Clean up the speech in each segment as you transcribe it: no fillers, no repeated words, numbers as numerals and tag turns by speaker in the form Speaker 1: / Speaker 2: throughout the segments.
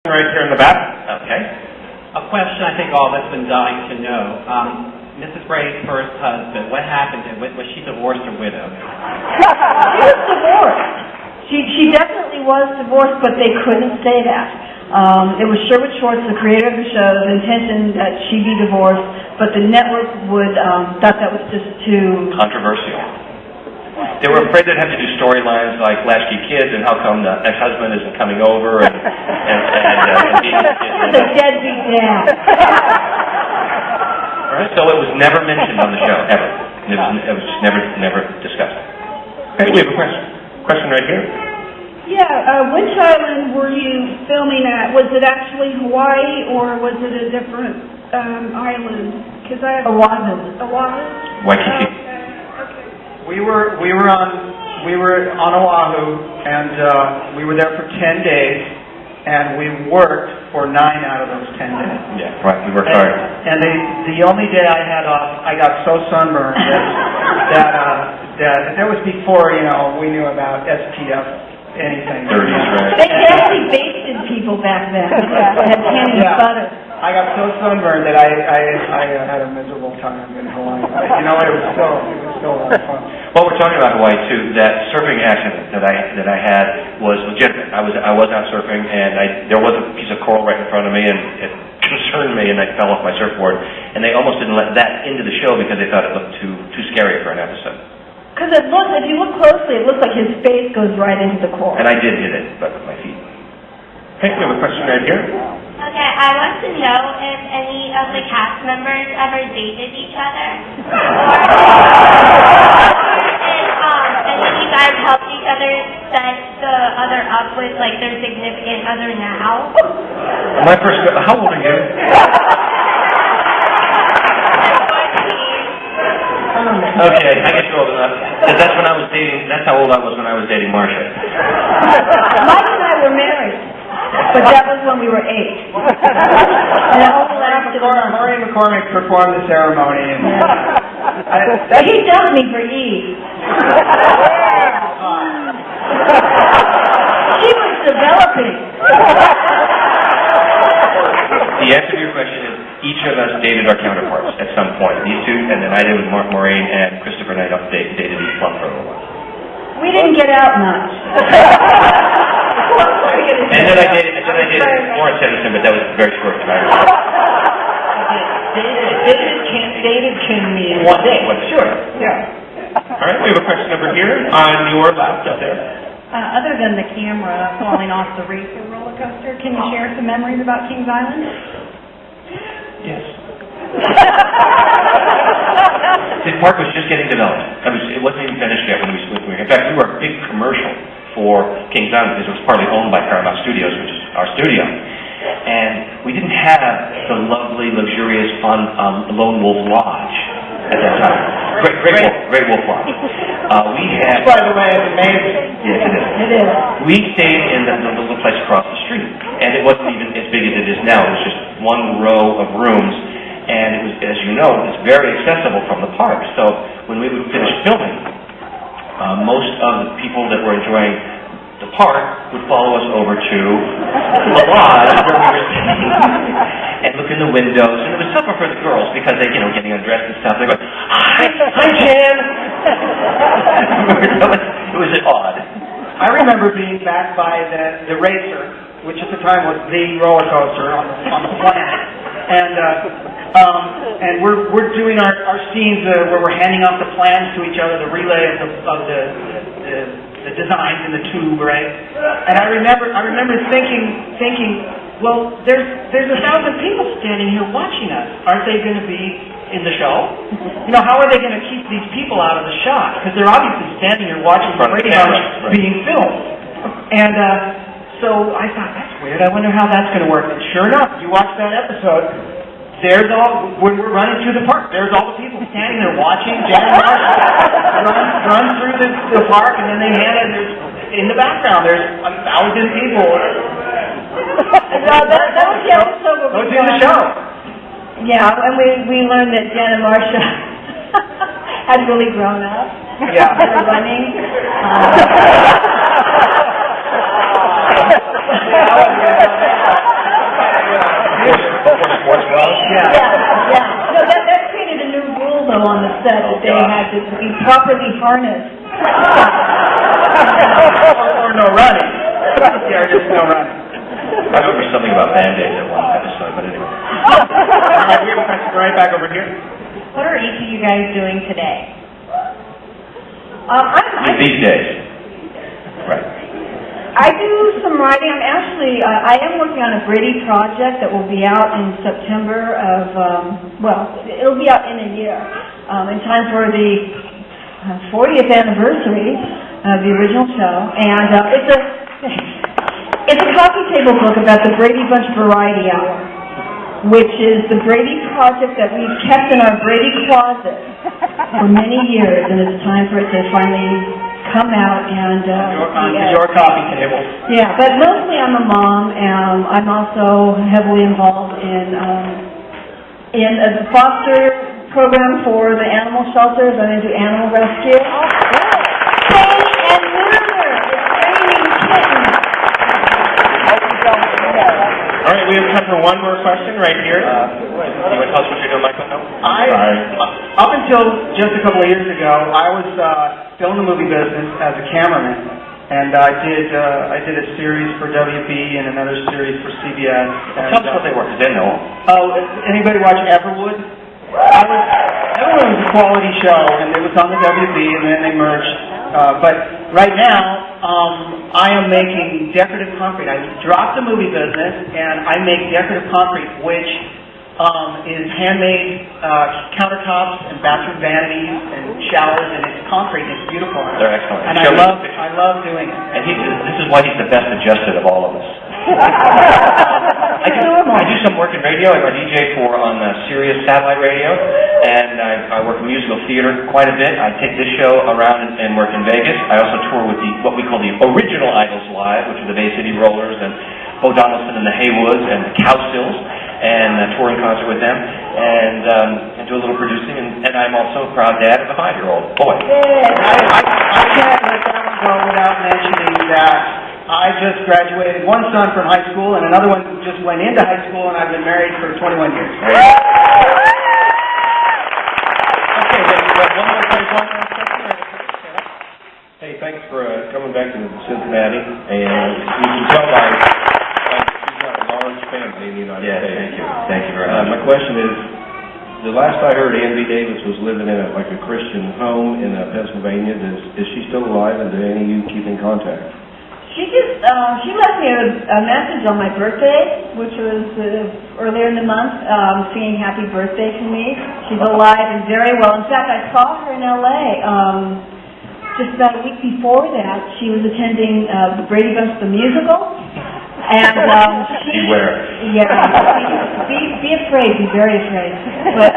Speaker 1: Right here in the back.
Speaker 2: Okay. A question I think all of us have been dying to know. Mrs. Brady's first husband, what happened to him? Was she divorced or widowed?
Speaker 3: She was divorced. She definitely was divorced, but they couldn't say that. It was Sherwood Schwartz, the creator of the show's intention that she be divorced, but the network thought that was just too
Speaker 2: controversial. They were afraid they'd have to do storylines like Cincinnati Kids and how come the ex-husband isn't coming over and
Speaker 3: the deadbeat dad.
Speaker 2: All right, so it was never mentioned on the show, ever. It was just never discussed. Okay, we have a question right here.
Speaker 3: Yeah, which island were you filming at? Was it actually Hawaii or was it a different island? Because I have Oahu.
Speaker 2: Waikiki.
Speaker 1: We were on Oahu, and we were there for 10 days, and we worked for 9 out of those 10 days.
Speaker 2: Yeah, right. We worked hard.
Speaker 1: And the only day I had off, I got so sunburned that was before we knew about SPF anything.
Speaker 2: 30s, right?
Speaker 3: They actually basted people back then. Had candy butter.
Speaker 1: I got so sunburned that I had a miserable time in Hawaii. But, it was still a lot of fun.
Speaker 2: Well, we're talking about Hawaii too. That surfing accident that I had was legitimate. I was out surfing, and there was a piece of coral right in front of me, and it concerned me, and I fell off my surfboard. And they almost didn't let that into the show because they thought it looked too scary for an episode.
Speaker 3: Because if you look closely, it looks like his face goes right into the coral.
Speaker 2: And I did hit it, but with my feet. Okay, we have a question right here.
Speaker 4: Okay, I want to know if any of the cast members ever dated each other. Any of you guys helped each other set the other up with, like, their significant other now?
Speaker 2: How old are you? Okay, I guess you're old enough. That's how old I was when I was dating Marcia.
Speaker 3: Mike and I were married. But that was when we were 8. And it all lasted a month.
Speaker 1: Maureen McCormick performed the ceremony. And
Speaker 3: he dumped me for Eve. She was developing.
Speaker 2: The answer to your question is each of us dated our counterparts at some point. These two, and then I did with Maureen, and Christopher and I dated Eve Plum for a little while.
Speaker 3: We didn't get out much.
Speaker 2: And then I dated Lawrence Henderson, but that was very short.
Speaker 1: Dated can mean one day.
Speaker 2: Sure. Yeah. All right, we have a question over here on your left up there.
Speaker 5: Other than the camera falling off the racer roller coaster, can you share some memories about Kings Island?
Speaker 2: Yes. The park was just getting developed. It wasn't even finished yet when we were. In fact, we were a big commercial for Kings Island because it was partly owned by Paramount Studios, which is our studio. And we didn't have the lovely, luxurious, fun Lone Wolf Lodge at that time. Great Wolf Lodge. We had.
Speaker 1: By the way, it's amazing.
Speaker 2: Yes, it is.
Speaker 3: It is.
Speaker 2: We stayed in the little place across the street, and it wasn't even as big as it is now. It was just one row of rooms. And it was, as you know, it's very accessible from the park. So when we would finish filming, most of the people that were enjoying the park would follow us over to the lodge where we were sitting and look in the windows. And it was tougher for the girls because they, getting undressed and stuff. They go, "Hi, Jan." It was odd.
Speaker 1: I remember being back by the racer, which at the time was the roller coaster on the planet, and we're doing our scenes where we're handing off the plans to each other, the relay of the designs in the tube, right? And I remember thinking, well, there's 1,000 people standing here watching us. Aren't they going to be in the show? How are they going to keep these people out of the shot? Because they're obviously standing here watching Brady Bunch being filmed. And so I thought, that's weird. I wonder how that's going to work. And sure enough, you watch that episode, when we're running through the park, there's all the people standing there watching Jan and Marcia run through the park, and then they hand it, in the background, there's 1,000 people.
Speaker 3: That was the episode where
Speaker 1: we in the show.
Speaker 3: Yeah, and we learned that Jan and Marcia had really grown up.
Speaker 1: Yeah.
Speaker 3: They were running.
Speaker 1: Yeah,
Speaker 3: said that they had to be properly harnessed.
Speaker 1: Or no running. Yeah, just no running.
Speaker 2: I remember something about Band-Aids at one episode, but anyway.
Speaker 1: All right, we have a question right back over here.
Speaker 5: What are each of you guys doing today?
Speaker 2: These days. Right.
Speaker 3: I do some writing. I'm actually, I am working on a Brady project that will be out in September of, it'll be out in a year, in time for the 40th anniversary of the original show. And it's a coffee table book about the Brady Bunch Variety Hour, which is the Brady project that we've kept in our Brady closet for many years, and it's time for it to finally come out and
Speaker 1: onto your coffee table.
Speaker 3: Yeah, but mostly I'm a mom, and I'm also heavily involved in the foster program for the animal shelters. I'm into animal rescue. Spay and neuter. It's training kittens.
Speaker 1: All right, we have time for one more question right here.
Speaker 2: You want to tell us what you're doing, Michael? No?
Speaker 1: Up until just a couple of years ago, I was still in the movie business as a cameraman, and I did a series for WB and another series for CBS.
Speaker 2: Tell us what they were, because they know.
Speaker 1: Oh, anybody watch Everwood? Everwood was a quality show, and it was on the WB, and then they merged. But right now, I am making decorative concrete. I dropped the movie business, and I make decorative concrete, which is handmade countertops and bathroom vanities and showers, and it's concrete, and it's beautiful.
Speaker 2: They're excellent.
Speaker 1: And I love doing it.
Speaker 2: And this is why he's the best adjusted of all of us. I do some work in radio. I'm a DJ on Sirius satellite radio, and I work in musical theater quite a bit. I take this show around and work in Vegas. I also tour with what we call the original Idols Live, which are the Bay City Rollers and Bo Donaldson and the Haywoods and the Cowsills, and tour in concert with them, and do a little producing. And I'm also a proud dad of a 5-year-old boy.
Speaker 1: I can't let that one go without mentioning that I just graduated one son from high school, and another one just went into high school, and I've been married for 21 years.
Speaker 2: Okay, then we've got one more question.
Speaker 6: Hey, thanks for coming back to Cincinnati, and you can tell by you've got a large family in the United States.
Speaker 2: Thank you. Thank you very much.
Speaker 6: My question is, the last I heard, Ann B. Davis was living in a Christian home in Pennsylvania. Is she still alive, and do any of you keep in contact?
Speaker 3: She left me a message on my birthday, which was earlier in the month, singing happy birthday to me. She's alive and very well. In fact, I saw her in L.A. Just about a week before that. She was attending the Brady Bunch, the musical. And
Speaker 2: beware.
Speaker 3: Yeah, be afraid, be very afraid. But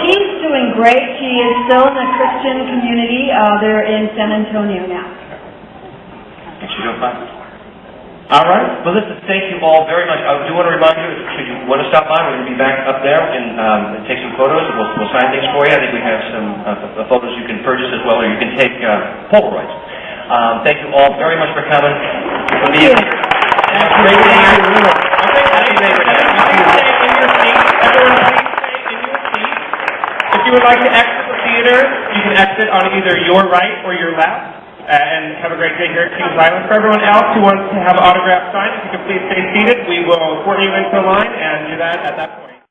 Speaker 3: she's doing great. She is still in the Christian community. They're in San Antonio now.
Speaker 2: She's doing fine. All right. Well, listen, thank you all very much. I do want to remind you, should you want to stop by, we're going to be back up there and take some photos. We'll sign things for you. I think we have some photos you can purchase as well, or you can take Polaroids. Thank you all very much for coming. For being here. Great to hear you. Happy Labor Day.
Speaker 1: Stay in your seat. Everyone, please stay in your seat. If you would like to exit the theater, you can exit on either your right or your left. And have a great day here at Kings Island. For everyone else who wants to have autograph signed, if you could please stay seated, we will sort you into line and do that at that point.